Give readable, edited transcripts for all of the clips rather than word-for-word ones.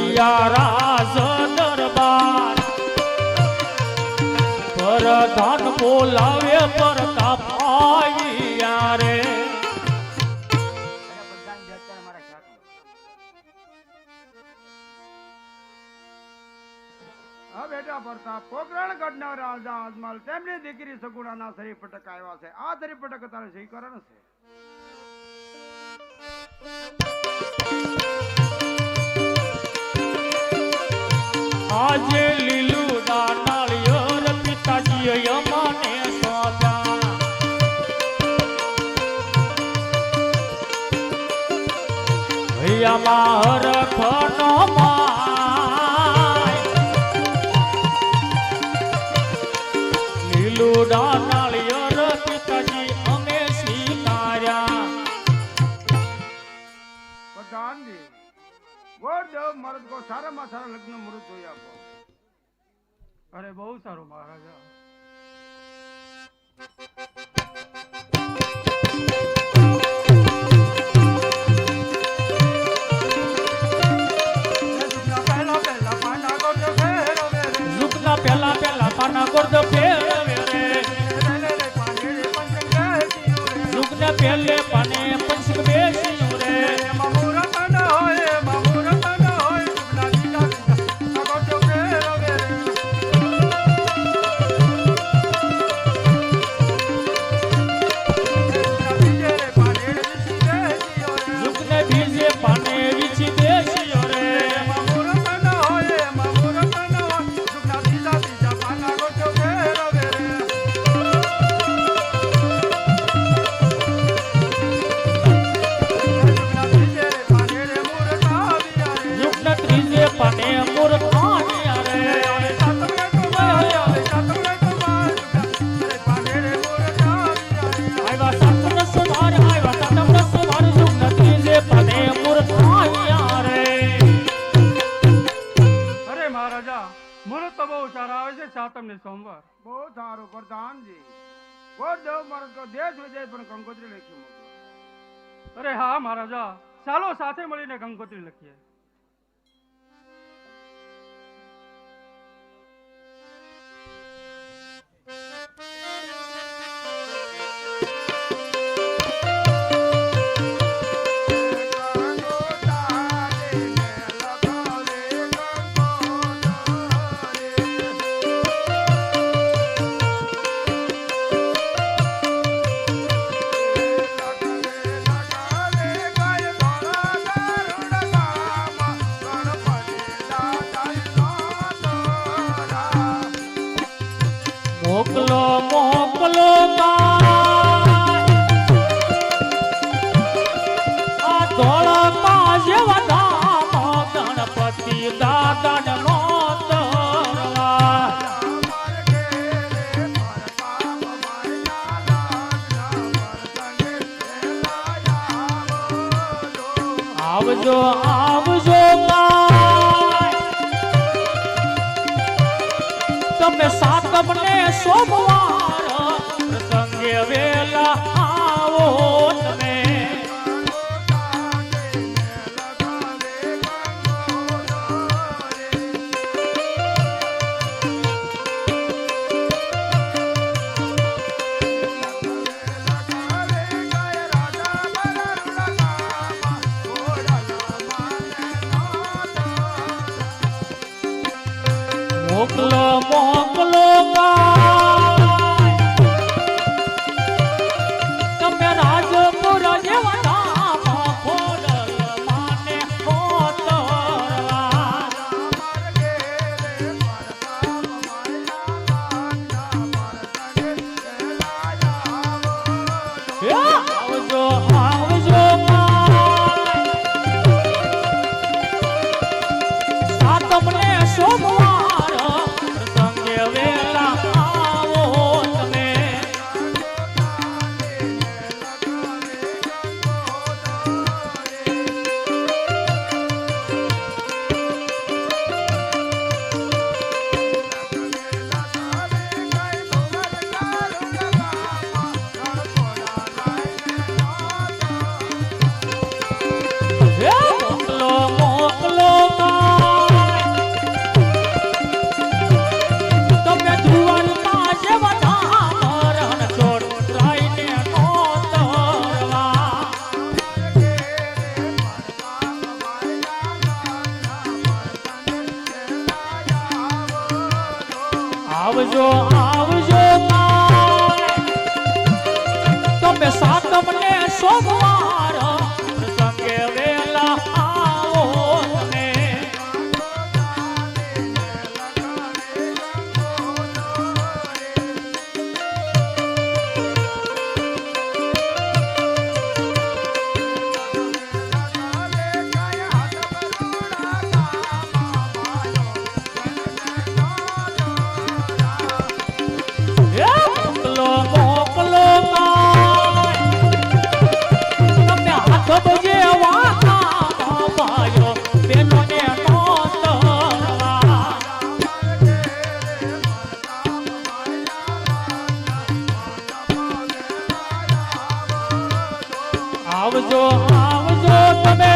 ભૈયા રાજ દરબાર પ્રધાન બોલાવે પ્રતાપ આવ્યા રે બેટા પ્રતાપ પોકરણ ગઢના રાજા અજમલ તેમની દીકરી સગુણાના શરીર પટક આવ્યા છે. આ શરીર પટક તારે સહી કરણ છે. આજે લીલું દાનાળિયર પિતાજી યમને સોંપ્યા ભૈયા માર ખનો લીલું દાનાળિયર પિતાજી અમે સ્વીકાર્યા. પ્રધાનજી ગોરદેવ મરદ કો સારામાં સારા લગ્ન મુહૂર્ત જોઈ આપો. અરે બહુ સારું મહારાજા. પહેલા પાના ગોરદ ફેરવે રે યુગને પહેલે પાને પંચક બેસ્યું રે યુગને બીજે પાને વીછી બેસ્યો રે pane mur khaniya re aiva satna sudhar aiva satna sudhar jugna je pane mur khaniya re. અરે મહારાજા મુહૂર્ત તો બહુ સારા આવે છે. સાતમ ને સોમવાર બહુ સારું પ્રધાનજી. ગોરદેવ મરદ કો દેશ વિદેશ પણ કંકોત્રી લખી મોકલો. અરે હા મહારાજા ચાલો સાથે મળીને કંકોત્રી લખીએ. મોકલો મોકલો આ ધોળકા જેવા ધામ ગણપતિ દાદા નો તરવા આવજો આવજો તમે સાતમ ને સોમવાર પ્રસંગે વેલા આવો તમે મોકલો મોકલો તમે રાજપુર જેવા ધામ ખોડલ માને હોતરવા આવજો આવજો સાતમ ને સોમવાર પ્રસંગે વેલા આવો તમે મોકલો મોકલો આવજો આવજો તમે સાતમ ને સોમવાર પ્રસંગે વેલા આવો તમે મોકલો મોકલો તમે હાથ બજે વાતા ભાઈઓ બેનો ને નોતરવા આવજો આવજો તમે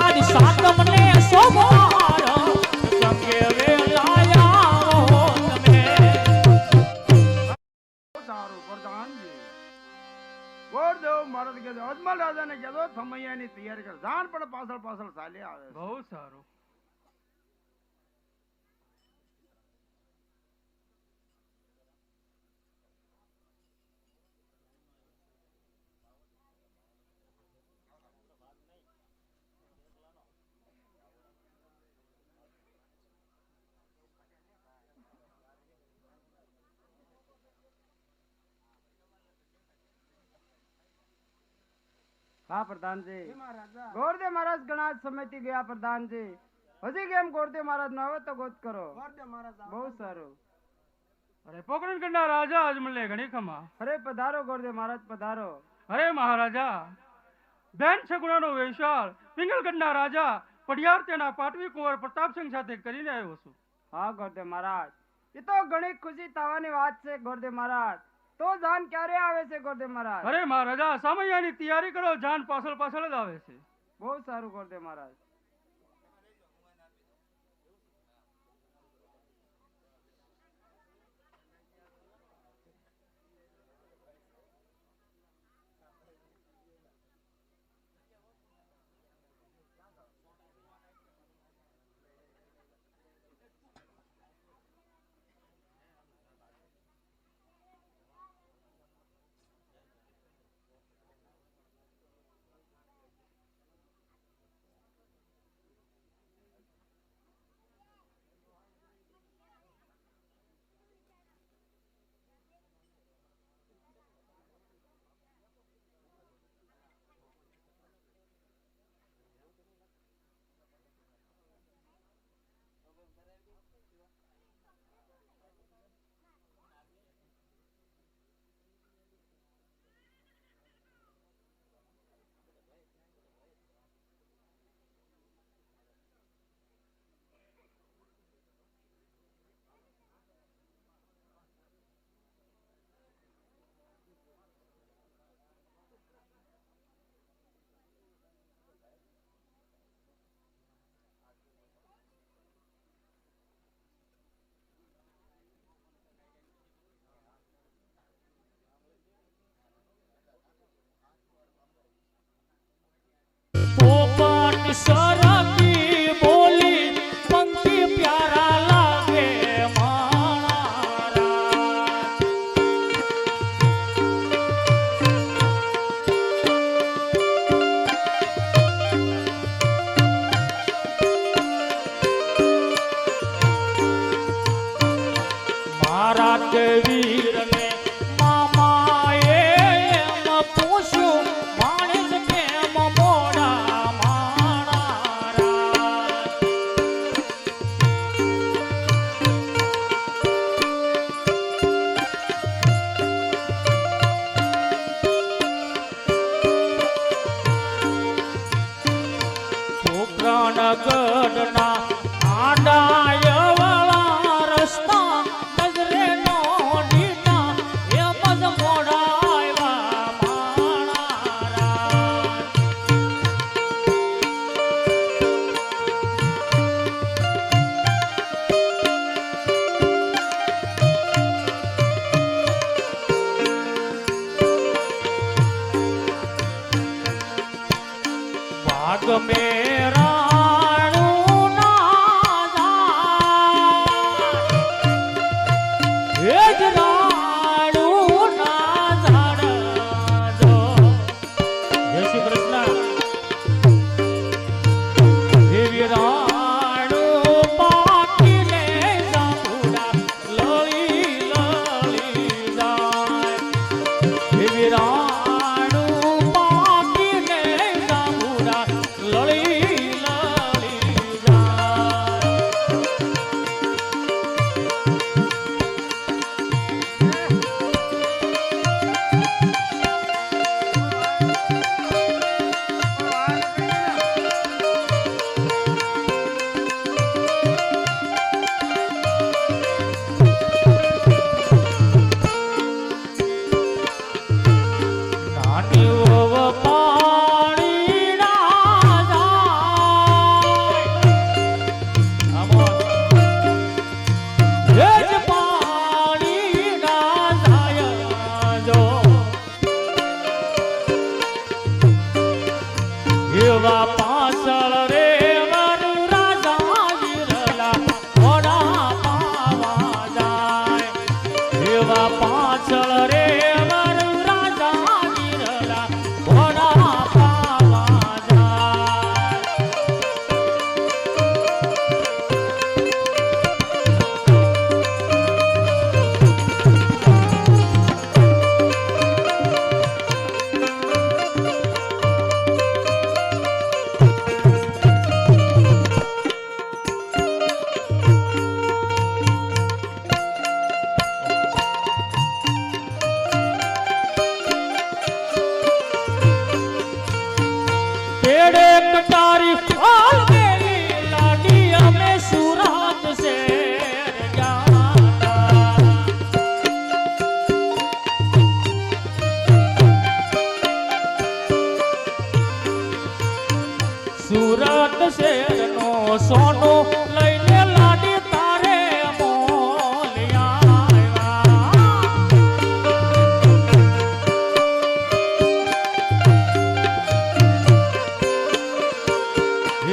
આજ સાતમ ને સોમવાર સંગે વેલા આવો તમે સારું પ્રધાનજી ગોરદેવ મહારાજ કહેતો અજમલ રાજાને કહેતો સમયની તૈયારી કર જાણ પણ પાછળ પાછળ ચાલી આવે છે. બહુ સારું. હા પ્રધાનજી ગોરદેવ મહારાજ ઘણા સમયથી ગયા પ્રધાનજી હજી કેમ ગોરદેવ મહારાજ નો આવે તો ગોત કરો બહુ સારું. અરે પોકરણગઢના રાજા અજમલે ઘણી ખમા. અરે પધારો ગોરદેવ મહારાજ પધારો. અરે મહારાજા બેન છગુણાનો વેશાળ પિંગલગઢના રાજા પડિયાર તેના પાટવી કુંવર પ્રતાપસિંહ સાથે કરીને આવ્યો છું. હા ગોરદેવ મહારાજ એ તો ઘણી ખુશી થવાની વાત છે ગોરદેવ મહારાજ. તો જાન ક્યારે આવે છે ગોરદેવ મહારાજ? અરે મહારાજા સામૈયાની તૈયારી કરો જાન પાછળ પાછળ જ આવે છે. બહુ સારું ગોરદેવ મહારાજ. સરકી બોલી પંખી પ્યારા લાગે મારા મારા વીરને મામાએ એમ પૂછ્યું માણસ કેમ મોડા ગઢના આડાય વાળા રસ્તા નજરે નો ઢીટા એમ જ મોડા આવ્યા માણા ભાગ મેરા નું સોનું લઈને લાડી તારે મોલિયા આવ્યા.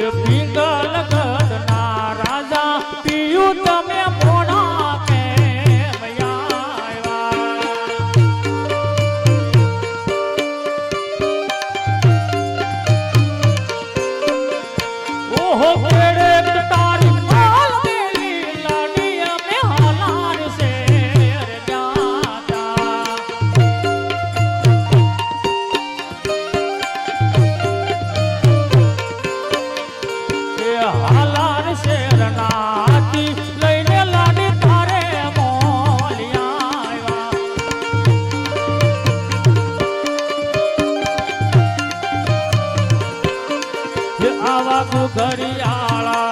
એ પિંગલ ગઢના રાજા પિયું તમે મોણા કેમ આવ્યા. ઓહો કેડે તારી માલ મેલી લાડી અમે હાલાર શેર જાતા. એ હાલાર શેર નાથી લઈને લાડી તારે મોલિયા આવ્યા. એ આવા ઘરિયાળા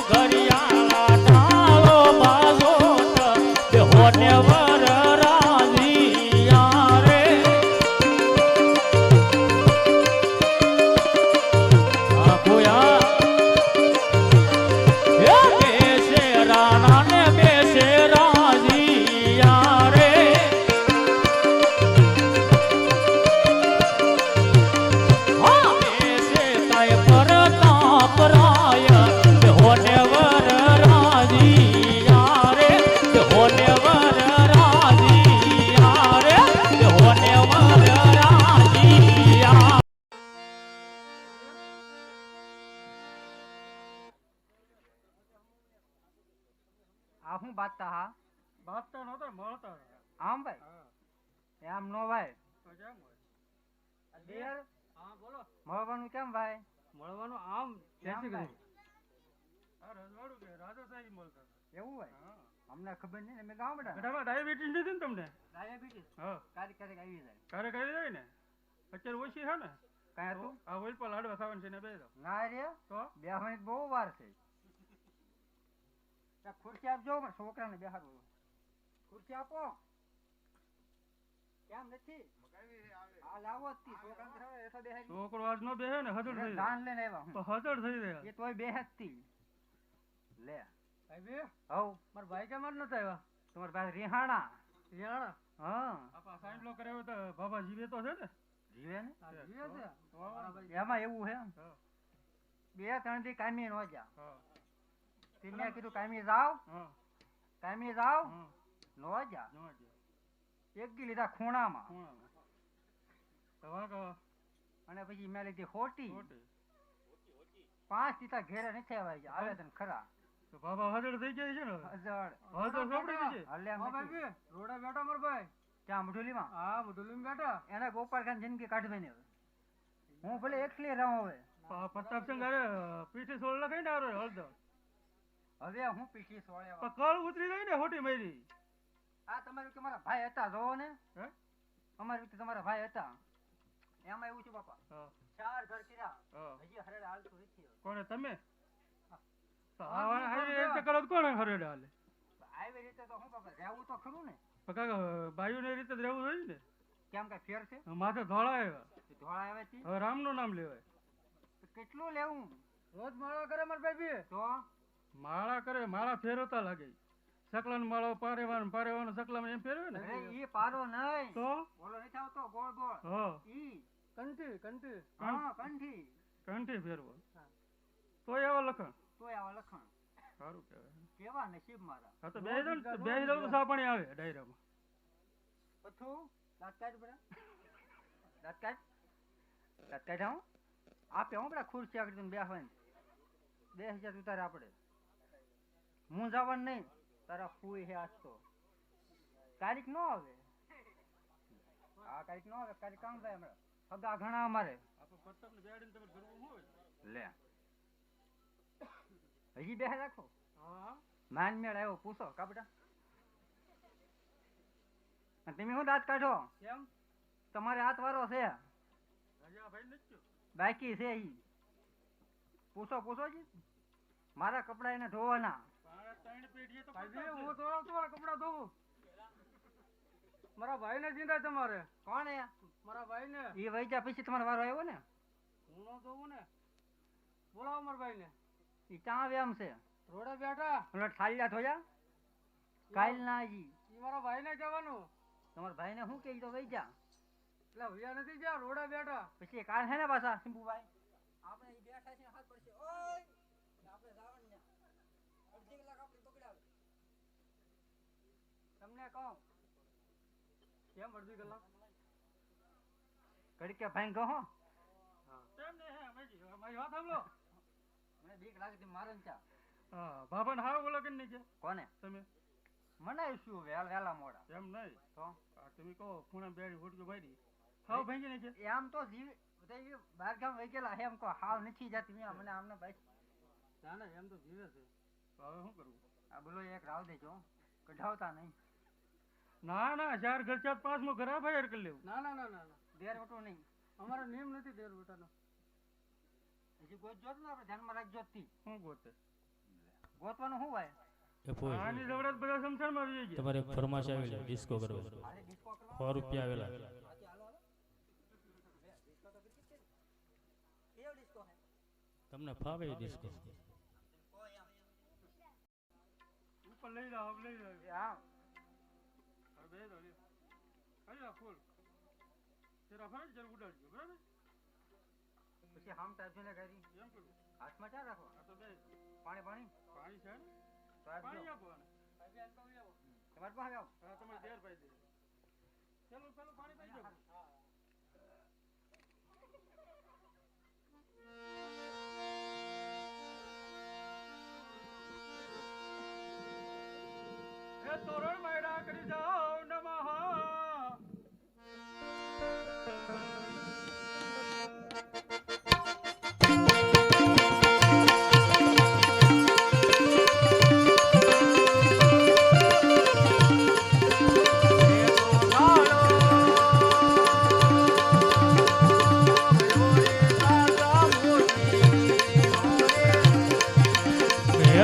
ઘરિયાળા ડાળો બાજોટ તે હોને વર રાજીયા રે. આ કોયા એ બેસે રાણા ને બેસે રાજીયા રે. આ હું બાતતા હા બાપતા નહોતા મળતા. આમ ભાઈ એમ નો ભાઈ તો કેમ હોય? દેર હા બોલો. મળવાનું કેમ ભાઈ મળવાનું આમ કેમ ભાઈ? આ રજવાડું કે રાજા સાહેબ મળતા હતા. એવું ભાઈ હા. અમને ખબર નહીં ને મેં ગામડા બેટામાં ડાયાબિટીસ નથી ને તમને? ડાયાબિટીસ હા. ક્યારેક ક્યારેક આવી જાય ક્યારેક આવી જાય ને. અત્યારે ઓછી છે ને. કાંઈ હતું આ ઓઇલ પર લાડવા ખાવાનું છે ને બે દો. ના રે તો બેહવાની બહુ વાર છે ત્યાં ખુરશી આપજો મારા છોકરાને બેહાડવું ખુરશી આપો કેમ નથી આ લાવો જ તી છોકરાને બેહાડો, હેઠો બેહાડી છોકરો આજ નો બેહે ને હજળ થઈ જાય. દાન લઈને આવ્યા હું તો હજળ થઈ જાય. એ તોય બેહતી લે ભાઈ હવ મારા ભાઈ કેમ જ નતા આવ્યા? તમારા પાસે રિહાણા રિયાણા હા આપા સાઈડ લો કરાવ્યો તો બાબા જીવે તો છે ને. જીવે ને જીવે છે. એમાં એવું હે હા. 2-3 દી કામી નો જા હા. તે મેં કીધું કામી જાવ હા. કામી જાવ હા. નો જા નો જ. એક દી લીધા ખૂણામાં ખૂણામાં. તો વાંક અને પછી મેં લીધી ખોટી ખોટી. 5 દીતા ઘેરે નથી આવ્યા આવે તને ખરા તો બાબા હજળ થઈ જાય છે ને હવે. હજળ હજળ સોપડી દીધી. હલ્યા નથી રોડા બેઠા માર ભાઈ. ત્યાં મઢુલીમાં હા મધુલીમ બેઠા. એને ગોપાલખાન જિંદગી કાઢવાની હવે હું ભલે એકલી રહું હવે પ્રતાપસિંહ અરે પીઠી સોળ લખાઈ ને આરો હળદર. હવે હું પીઠી સોળે પણ કળ ઉતરી ગઈ ને હોટી મારી. આ તમારી રીતે મારા ભાઈ હતા જોવો ને હે? અમારી રીતે તમારા ભાઈ હતા એમાં એવું છે બાપા હા. 4 ઘર કર્યા હા. હજી હરેડ હાલતું નથી કોને તમે? તો આવા હારી રીતે કરો તો કોને હરેડ હાલે? આવી રીતે તો હું બાપા રહેવું તો ખરું ને પણ કાકા બાયુની રીતે જ રહેવું જોઈએ ને. કેમ કઈ ફેર છે માથે ધોળા આવ્યા. ધોળા આવ્યા છે હવે રામનું નામ લેવાય. તો કેટલું લેવું રોજ માળા કરે મારા ભાઈ. તો માળા કરે માળા ફેરવતા લાગે. સકલાનો માળો પારેવાનો સકલામાં એમ ફેરવે ને. અરે ઈ પારો નહીં તો બોલો નથી આવતો ગોળ ગોળ હા ઈ કંઠી હા કંઠી કંઠી ફેરવો. તોય આવા લખણ તોય આવા લખણ સારું કહેવાય. કેવા નસીબ મારા હા તો બે જણ તો સા પાણી આવે ડાયરામાં. પથું દાંત કાઢ બરા દાંત કાઢ હું આપે હું પેલા ખુરશી આગળ તને બેસવાની 2000 ઉતારે આપણે હું જવાનું નહીં તારા ફૂઈ હે આજ તો તારીખ નો આવે આ તારીખ નો આવે તારીખ કામ થાય હમણાં સગા ઘણા અમારે લે હજી બેસે રાખો માન મેળ આવ્યો પૂછો કાપડા તમે શું દાંત કાઢો કેમ? તમારે હાથ વારો છે બાકી છે ઈ પૂછો જી મારા કપડા એને ધોવાના હું તમારા કપડા ધોવું. મારા ભાઈ ને ચિંતા તમારે. કોણ હે મારા ભાઈ ને ઈ વૈજા પછી તમારો વારો આવ્યો ને હું નો જોઉં ને બોલાવો મારા ભાઈ ને ઈ ત્યાં આવે એમ છે રોડે બેઠા ઓલા ઠાલ્યા થોયા કાલ ના જી ઈ મારા ભાઈ ને કહેવાનું તમારા ભાઈ ને શું કહી તો વઈ જા એટલે ભૈયા નથી ગયા રોડે બેઠા પછી કાલ છે ને પાછા શંભુભાઈ આપણે ઈ બેઠા છે હાથ પડશે ઓય આપણે જાવણ ને અડધી કલાક આપણે પકડાવે તમને કહું કેમ અડધી કલાક ઘડી કે ભાઈ કહો કેમ ને હે મારી વાત સાંભળો મને બીક લાગતી મારે ચા હા બાબા ને હાવ બોલો કે નહીં કે કોને તમે મને શું વેલા મોડા એમ નહીં તો આ તમે કહો ખૂણા બેડી ફૂટકી ભાઈ હાવ ભાઈ ને કે આમ તો જીવ બધા બહાર ગામ વહી ગયેલા એમ કહો હાવ નથી જાતી મેં મને આમને ભાઈ ના ના એમ તો જીવે છે તો હવે શું કરવું આ બોલો એક રાવ દેજો કઢાવતા નહીં ના ના 4 ઘર 4 5 માં ઘર ભાઈ કરી લેવું ના ના ના ના દેર ઓટો નહીં અમારો નિયમ નથી દેર બેટાનો હજી ગોત જોત ને આપણે ધ્યાનમાં રાખજો થી શું ગોતે ગોતવાનું શું હોય આની જવડત બધા સંસારમાં આવી ગયા તમારે ફરમાશ આવેલી ડિસ્કો કરવો મારે ડિસ્કો કરવા 100 રૂપિયા આવેલા કેવો ડિસ્કો હે તમને ફાવે એ ડિસ્કો ઉપર લઈ જાઓ લઈ જાઓ હા બે દો લે અરે ફૂલ તેરા ફરજ જર ઉડાડજો બરાબર પછી હામ ટાઈપ ને કરી એમ કરું હાથમાં ચા રાખો આ તો બે પાણી પાણી પાણી છે ને? તો આપજો. પાણી આપો આને. તમારે પાસે આવો હા તમારે દેર પાઈ દે ચલો પેલું પાણી પાઈ દો હે તોરણ માયડા કરી જાઓ નમઃ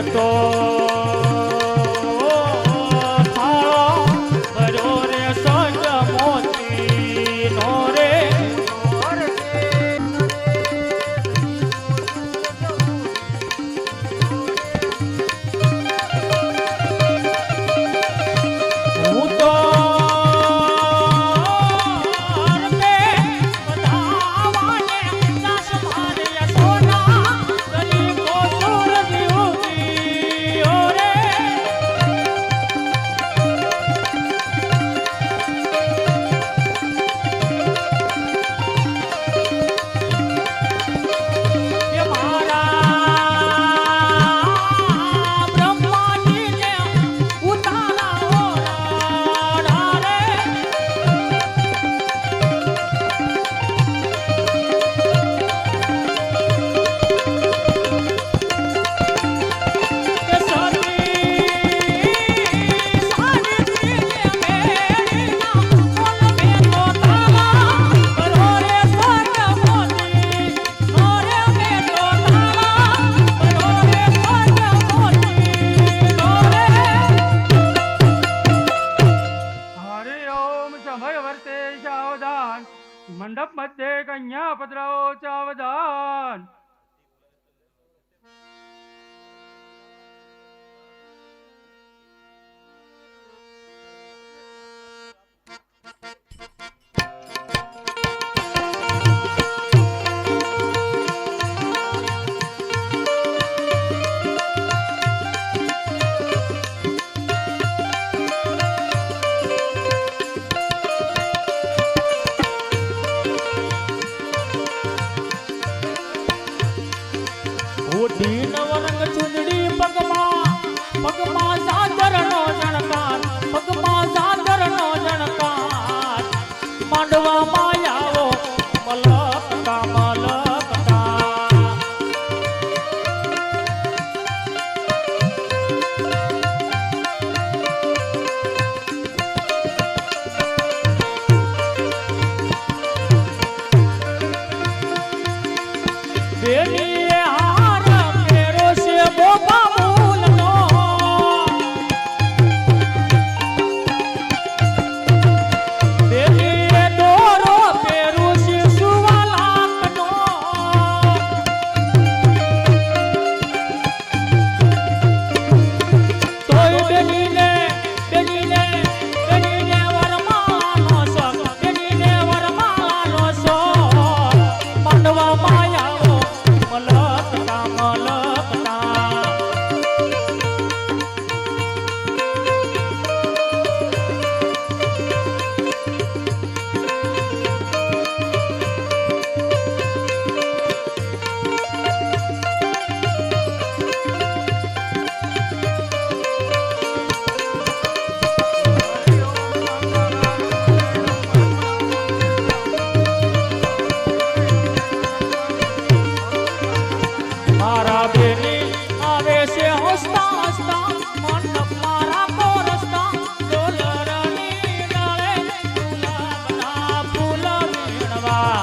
તો મંડપ મધ્યે કન્યા પધરાવો ચાવધાન નવરંગ ચુંદડી પગમાં સાગરનો જણકાર પગમાં સાગરનો જણકાર માંડવામાં આવો મલકતા મલકતા બેની દોરો પેરું શિશુવાલાકનો આવો મલકતા મલકતા મારા બેની આવે છે હસતા હસતા મંડપ મારા કોરસતા ડોલરની ડાળે ગુલાબના ફૂલ વીણવા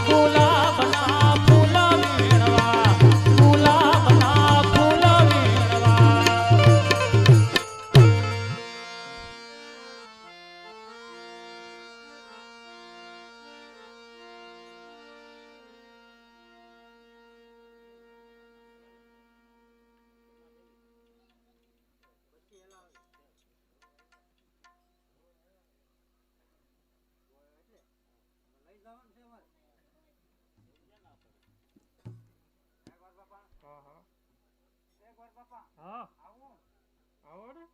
ગુલાબના ફૂલ વીણવા ગુલાબના ફૂલ વીણવા હા આવો ને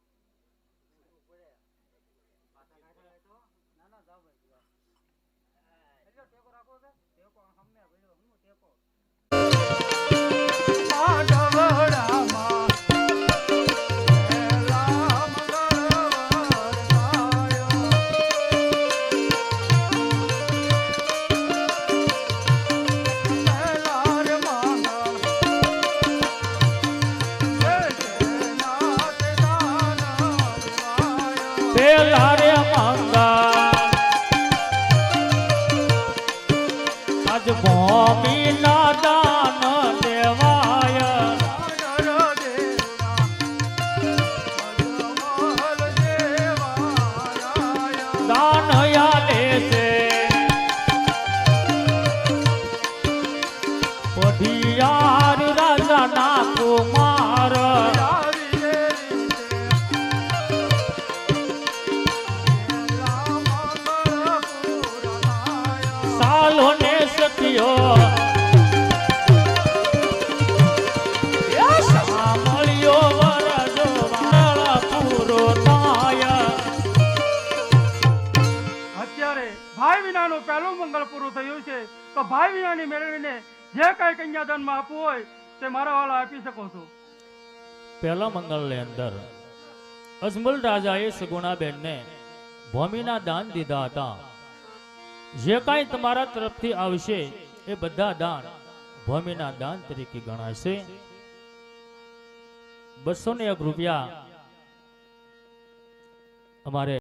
પેલા રે મંગા આજ ભૂમિ ના દાન દેવાય દાન આલે છે પઢિયાર રાજા ના કુમાર સાલો ને સખિયો સાંભળ્યો વરજો વાળા પૂરો થાય અત્યારે ભાઈ વિનાનું પહેલું મંગળ પૂરું થયું છે તો ભાઈ વિનાની મેળવીને જે કાંઈ કન્યાદાનમાં આપવું હોય તે મારા વાલા આપી શકો છો. પહેલા મંગળની અંદર અજમલ રાજાએ સગુણાબેનને ભૂમિના દાન દીધા હતા. જે કાંઈ તમારા તરફથી આવશે એ બધા દાન ભૂમિના દાન તરીકે ગણાશે. 201 રૂપિયા અમારે